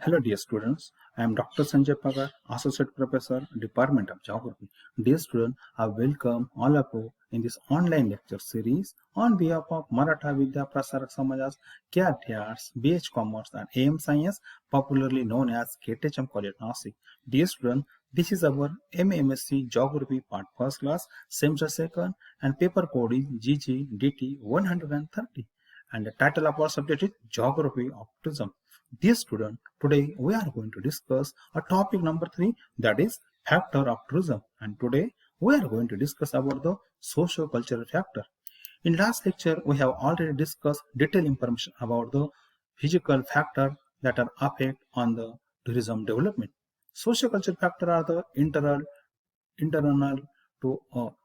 Hello, dear students. I am Dr. Sanjay Pagar, Associate Professor, Department of Geography. Dear students, I welcome all of you in this online lecture series on behalf of Maratha Vidya Prasarak Samajas, KRT Arts, BH Commerce, and AM Science, popularly known as KTHM College Nasik. Dear students, this is our MSc Geography Part First Class, Semester Second, and paper code is GGDT 130. And the title of our subject is Geography of Tourism. Dear student, today we are going to discuss a topic number 3, that is factor of tourism. And today we are going to discuss about the socio-cultural factor. In last lecture, we have already discussed detailed information about the physical factor that are affect on the tourism development. Socio-cultural factor are the internal to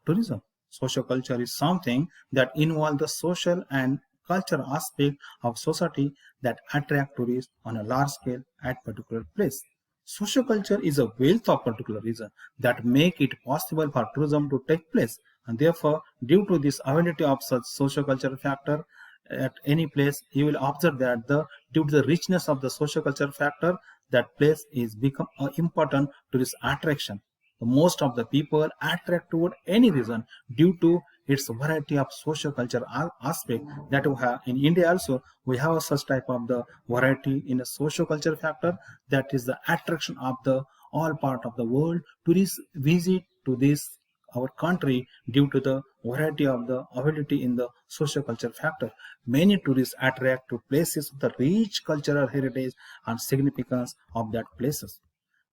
tourism. Social culture is something that involves the social and cultural aspect of society that attract tourists on a large scale at particular place. Social culture is a wealth of particular reason that make it possible for tourism to take place, and therefore, due to this ability of such social cultural factor at any place, you will observe that due to the richness of the social cultural factor, that place is become important tourist attraction. Most of the people attract toward any region due to its variety of social culture aspect that we have in India. Also, we have such type of the variety in a social culture factor, that is the attraction of the all part of the world. Tourists visit to this our country due to the variety of the ability in the social culture factor. Many tourists attract to places with the rich cultural heritage and significance of that places.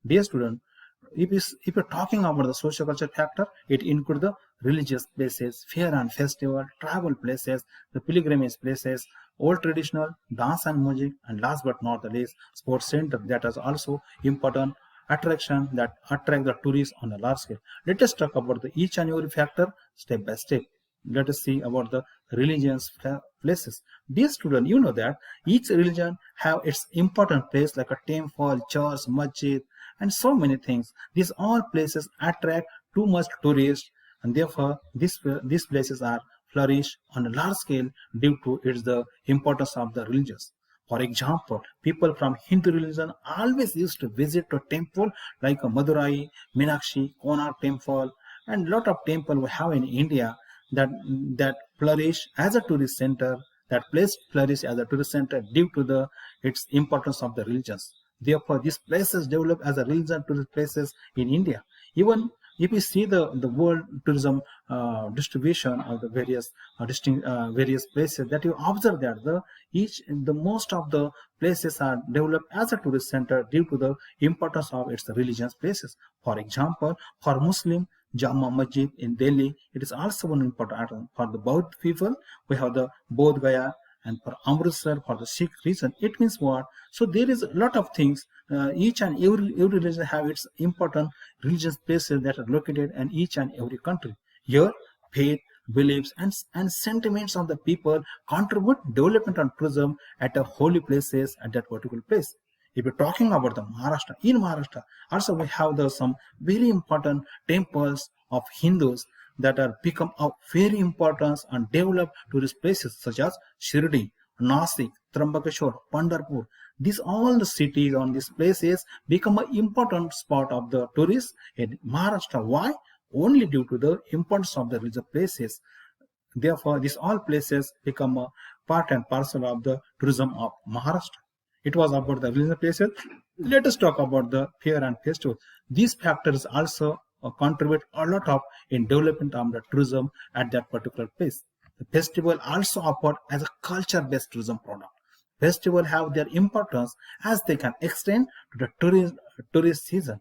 Dear student, if you're talking about the social culture factor, it includes the religious places, fair and festival, travel places, the pilgrimage places, old traditional dance and music, and last but not the least, sports center that is also important attraction that attract the tourists on a large scale. Let us talk about the each and every factor step by step. Let us see about the religious places. Dear student, you know that each religion have its important place like a temple, church, masjid, and so many things. These all places attract too much tourists, and therefore these places are flourish on a large scale due to its the importance of the religions. For example, people from Hindu religion always used to visit a temple like a Madurai, Meenakshi, Konark temple, and lot of temple we have in India that flourish as a tourist center. That place flourish as a tourist center due to the its importance of the religions. Therefore, these places develop as a religion tourist places in India. Even if you see the world tourism distribution of the various places, that you observe that the most of the places are developed as a tourist center due to the importance of its religious places. For example, for Muslim, Jama Masjid in Delhi, it is also one important item. For the Buddha people, we have the Bodh Gaya, and for Amritsar, for the Sikh region, it means what? So there is a lot of things. Each and every religion have its important religious places that are located in each and every country. Here, faith, beliefs, and sentiments of the people contribute development and tourism at a holy places at that particular place. If you're talking about the Maharashtra, in Maharashtra, also we have some very important temples of Hindus that are become of very importance and developed tourist places such as Shirdi, Nasik, Trambakeshwar, Pandharpur. These all the cities on these places become an important spot of the tourists in Maharashtra. Why? Only due to the importance of the religious places. Therefore, these all places become a part and parcel of the tourism of Maharashtra. It was about the religious places. Let us talk about the fair and festival. These factors also contribute a lot of in development of the tourism at that particular place. The festival also offered as a culture-based tourism product. Festival have their importance as they can extend to the tourist season,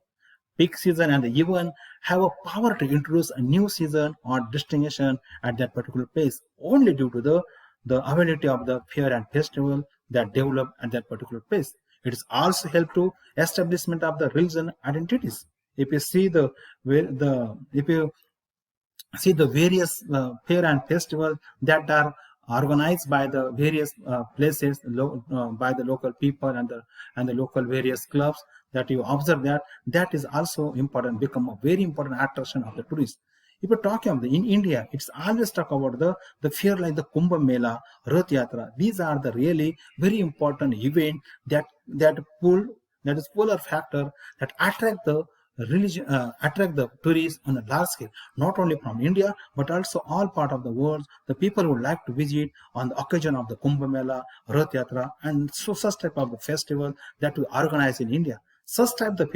peak season, and even have a power to introduce a new season or destination at that particular place only due to the ability of the fair and festival that develop at that particular place. It is also help to establishment of the religion identities. If you see if you see the various fair and festival that are organized by the various places by the local people and the local various clubs, that you observe that is also important, become a very important attraction of the tourists. If you're talking about in India, it's always talk about the fair like the Kumbh Mela, Rath Yatra. These are the really very important event that pull that is polar factor that attract the tourists on a large scale, not only from India but also all part of the world. The people would like to visit on the occasion of the Kumbh Mela, Rath Yatra, and so such type of the festival that we organize in India. Such type the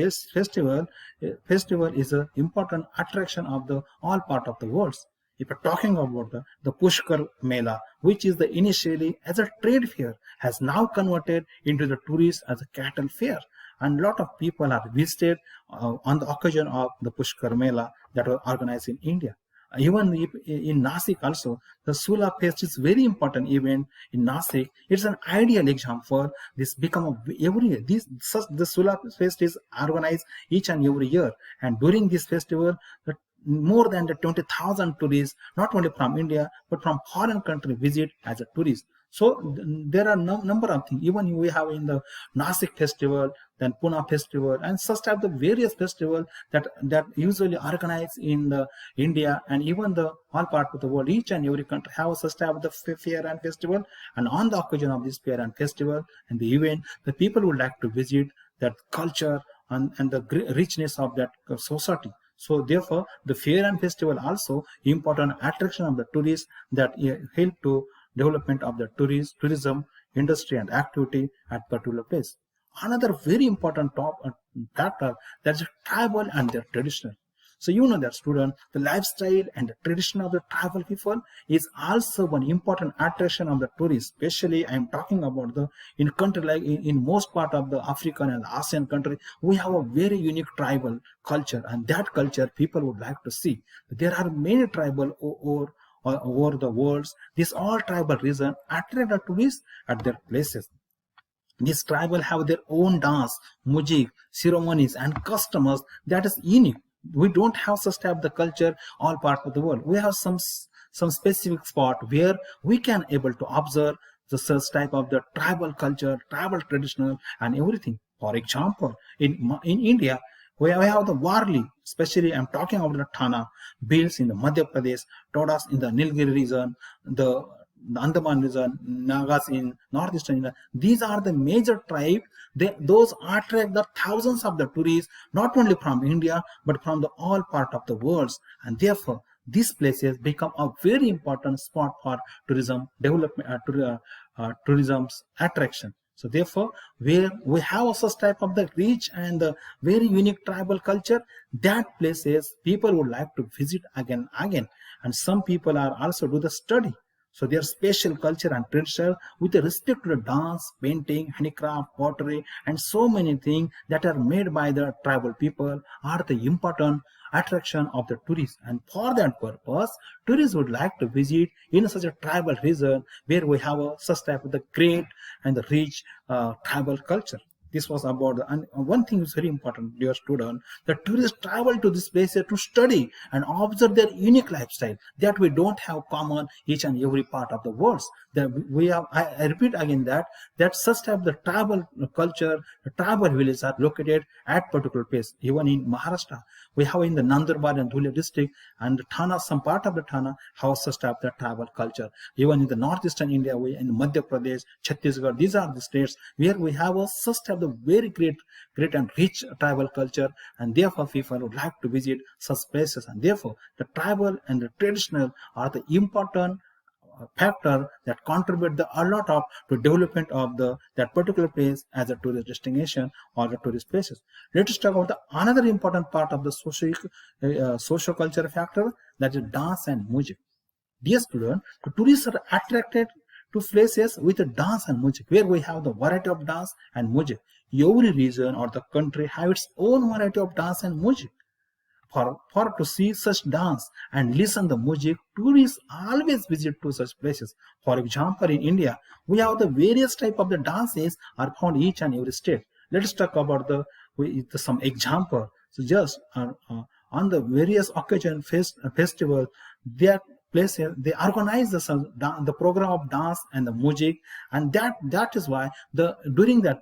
festival is an important attraction of the all part of the world. If you're talking about the Pushkar Mela, which is the initially as a trade fair, has now converted into the tourist as a cattle fair. And a lot of people are visited on the occasion of the Pushkar Mela that was organized in India. Even in Nasik also, the Sula Fest is very important event in Nasik. It's an ideal example. This become every year. The Sula Fest is organized each and every year, and during this festival, more than the 20,000 tourists, not only from India but from foreign country, visit as a tourist. So there are number of things. Even we have in the Nasik festival, then Pune festival, and such type of various festival that usually organized in the India and even the all part of the world. Each and every country have such type of the fair and festival. And on the occasion of this fair and festival and the event, the people would like to visit that culture and the richness of that society. So therefore, the fair and festival also important attraction of the tourists that help to development of the tourism industry and activity at particular place. Another very important factor, that's tribal and their traditional. So you know that student, the lifestyle and the tradition of the tribal people is also one important attraction of the tourists. Especially I am talking about the in country like in most part of the African and ASEAN country, we have a very unique tribal culture, and that culture people would like to see. There are many tribal over the world. This all tribal region attract the tourists at their places. These tribal have their own dance, music, ceremonies, and customs that is unique. We don't have such type of the culture all parts of the world. We have some specific spot where we can able to observe the such type of the tribal culture, tribal traditional, and everything. For example, in India, we have the Warli, especially I'm talking about the Thana, Bhils in the Madhya Pradesh, Todas in the Nilgiri region, the Andaman region, Nagas in northeastern India. These are the major tribes. Those attract the thousands of the tourists, not only from India but from the all part of the world, and therefore these places become a very important spot for tourism development, tourism's attraction. So therefore, where we have such type of the rich and the very unique tribal culture, that places people would like to visit again and again. And some people are also do the study. So their special culture and tradition with respect to the dance, painting, handicraft, pottery, and so many things that are made by the tribal people are the important attraction of the tourists. And for that purpose, tourists would like to visit in such a tribal region where we have such type of the great and the rich tribal culture. This was about and one thing is very important, dear student, the tourists travel to this place to study and observe their unique lifestyle that we don't have common each and every part of the world. That we have, I repeat again that such type of the tribal culture, the tribal villages are located at particular place. Even in Maharashtra, we have in the Nandurbar and Dhule district and Thana, some part of the Thana have such type of the tribal culture. Even in the northeastern India, we in Madhya Pradesh, Chhattisgarh, these are the states where we have a such type of the very great and rich tribal culture, and therefore people would like to visit such places. And therefore, the tribal and the traditional are the important factor that contribute a lot of to development of that particular place as a tourist destination or the tourist places. Let us talk about the another important part of the social culture factor, that is dance and music. Dear student, the tourists are attracted to places with the dance and music, where we have the variety of dance and music. Every region or the country have its own variety of dance and music. For to see such dance and listen the music, tourists always visit to such places. For example, in India, we have the various type of the dances are found each and every state. Let us talk about some example. So just on the various occasion festival, that places they organize the program of dance and the music, and that is why during that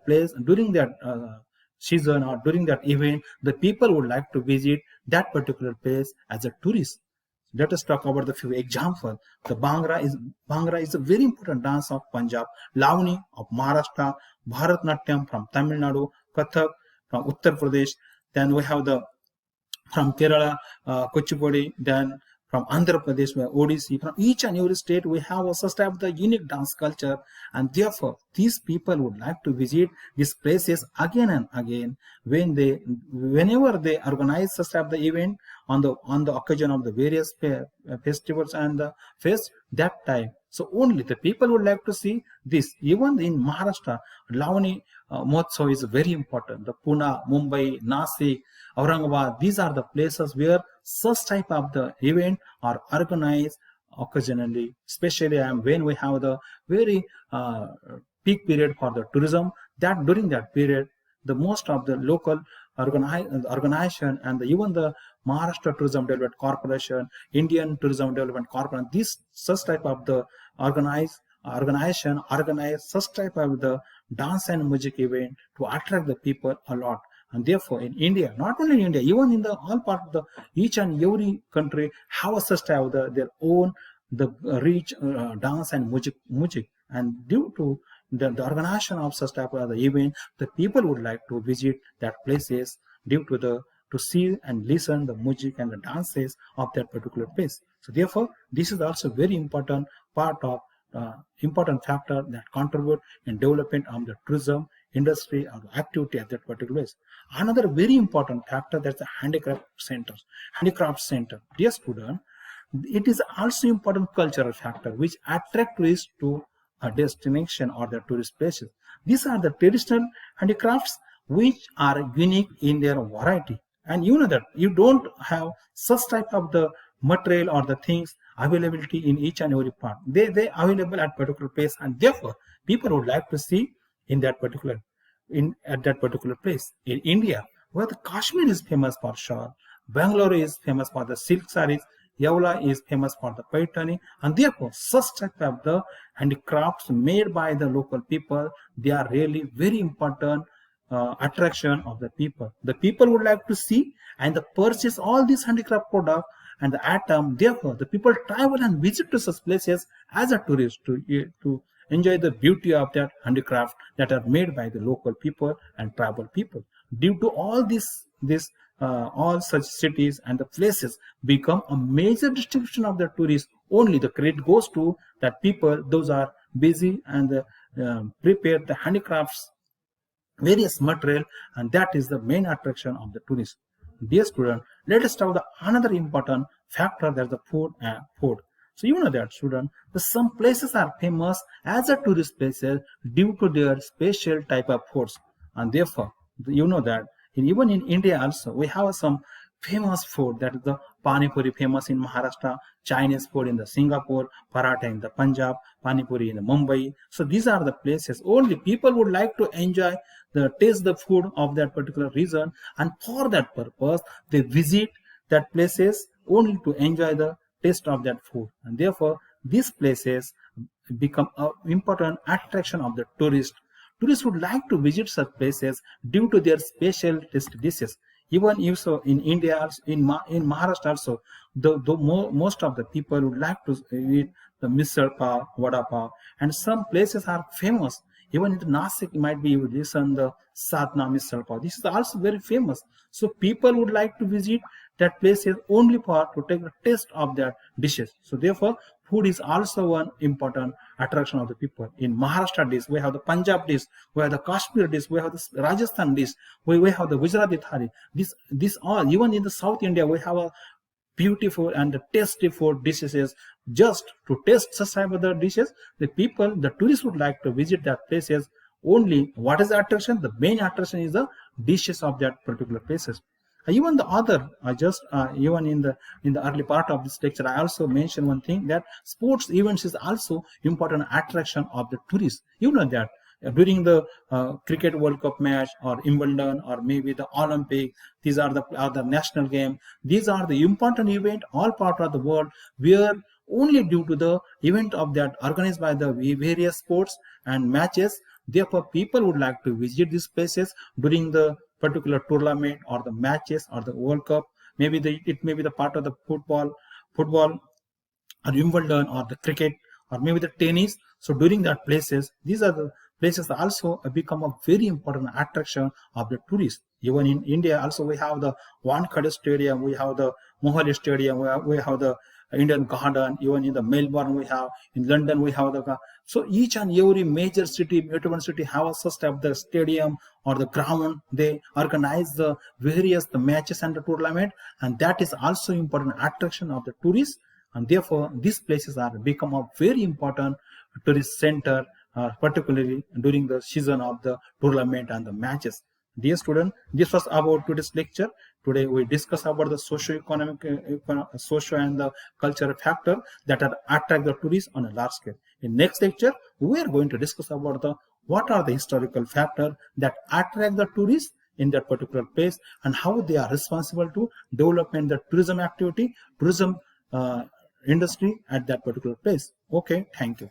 season or during that event, the people would like to visit that particular place as a tourist. Let us talk about the few examples. The Bhangra is a very important dance of Punjab, Lavani of Maharashtra, Bharatnatyam from Tamil Nadu, Kathak, from Uttar Pradesh. Then we have the from Kerala, Kuchipudi, then from Andhra Pradesh, where Odissi, from each and every state, we have also have the unique dance culture, and therefore these people would like to visit these places again and again whenever they organize such type the event on the occasion of the various festivals and the fest that time. So only the people would like to see this. Even in Maharashtra, Lavani Mahotsav is very important. The Pune, Mumbai, Nasik, Aurangabad, these are the places where such type of the event are organized occasionally, especially when we have the very peak period for the tourism. That during that period, the most of the local organization and even the Maharashtra Tourism Development Corporation, Indian Tourism Development Corporation, this such type of the organization organize such type of the dance and music event to attract the people a lot. And therefore in India, not only in India, even in the all part of the each and every country have such type of their own the rich dance and music. And due to the organization of such type of the event, the people would like to visit that places due to the to see and listen the music and the dances of that particular place. So therefore this is also very important part of important factor that contribute in development of the tourism industry or activity at that particular place. Another very important factor, that's the handicraft center. Handicraft center, dear student, it is also important cultural factor which attract tourists to a destination or the tourist places. These are the traditional handicrafts which are unique in their variety. And you know that you don't have such type of the material or the things availability in each and every part. They available at particular place, and therefore people would like to see in that particular at that particular place. In India, where the Kashmir is famous for shawl, Bangalore is famous for the silk sarees, Yavla is famous for the paitani, and therefore such type of the handicrafts made by the local people, they are really very important attraction of the people. The people would like to see and the purchase all these handicraft products and the atom. Therefore, the people travel and visit to such places as a tourist to enjoy the beauty of that handicraft that are made by the local people and tribal people. Due to all this all such cities and the places become a major distribution of the tourists. Only the credit goes to that people, those are busy and prepare the handicrafts, various material, and that is the main attraction of the tourists. Dear student, let us talk the another important factor, that's the food. So you know that student, some places are famous as a tourist places due to their special type of foods, and therefore you know that even in India also we have some famous food, that is the Pani Puri famous in Maharashtra, Chinese food in the Singapore, paratha in the Punjab, Pani Puri in the Mumbai. So these are the places only people would like to enjoy the taste the food of that particular region, and for that purpose they visit that places only to enjoy the taste of that food, and therefore these places become an important attraction of the tourist. Tourists would like to visit such places due to their special taste dishes. Even if so, in India, in Maharashtra also, most of the people would like to eat the misal pav, vada pav, and some places are famous. Even in the Nasik, might be you listen the Sadhna misal pav. This is also very famous. So people would like to visit that places only for to take the taste of their dishes. So therefore, food is also one important attraction of the people. In Maharashtra dish, we have the Punjab dish, we have the Kashmir dish, we have the Rajasthan dish, we have the Gujarati thali. This all, even in the South India, we have a beautiful and tasty food dishes. Just to taste such type of the dishes, the people, the tourists would like to visit that places only. What is the attraction? The main attraction is the dishes of that particular places. Even the other, even in the early part of this lecture, I also mentioned one thing, that sports events is also important attraction of the tourists. You know that during the cricket World Cup match or Wimbledon or maybe the Olympic, these are the national game. These are the important event all part of the world where only due to the event of that organized by the various sports and matches, therefore people would like to visit these places during the particular tournament or the matches or the World Cup. Maybe it may be the part of the football or Wimbledon or the cricket or maybe the tennis. So during that places, these are places also become a very important attraction of the tourists. Even in India, also we have the Wankhede Stadium, we have the Mohali Stadium, we have the Indian Garden. Even in the Melbourne, we have in London, we have the. So each and every major city, metropolitan city, have such of the stadium or the ground. They organize the various the matches and the tournament, and that is also important attraction of the tourists. And therefore, these places are become a very important tourist center, particularly during the season of the tournament and the matches. Dear student, this was about today's lecture. Today we discuss about the socio-economic, social and the cultural factor that are attract the tourists on a large scale. In next lecture, we are going to discuss about the what are the historical factors that attract the tourists in that particular place and how they are responsible to development the tourism activity, tourism industry at that particular place. Okay, thank you.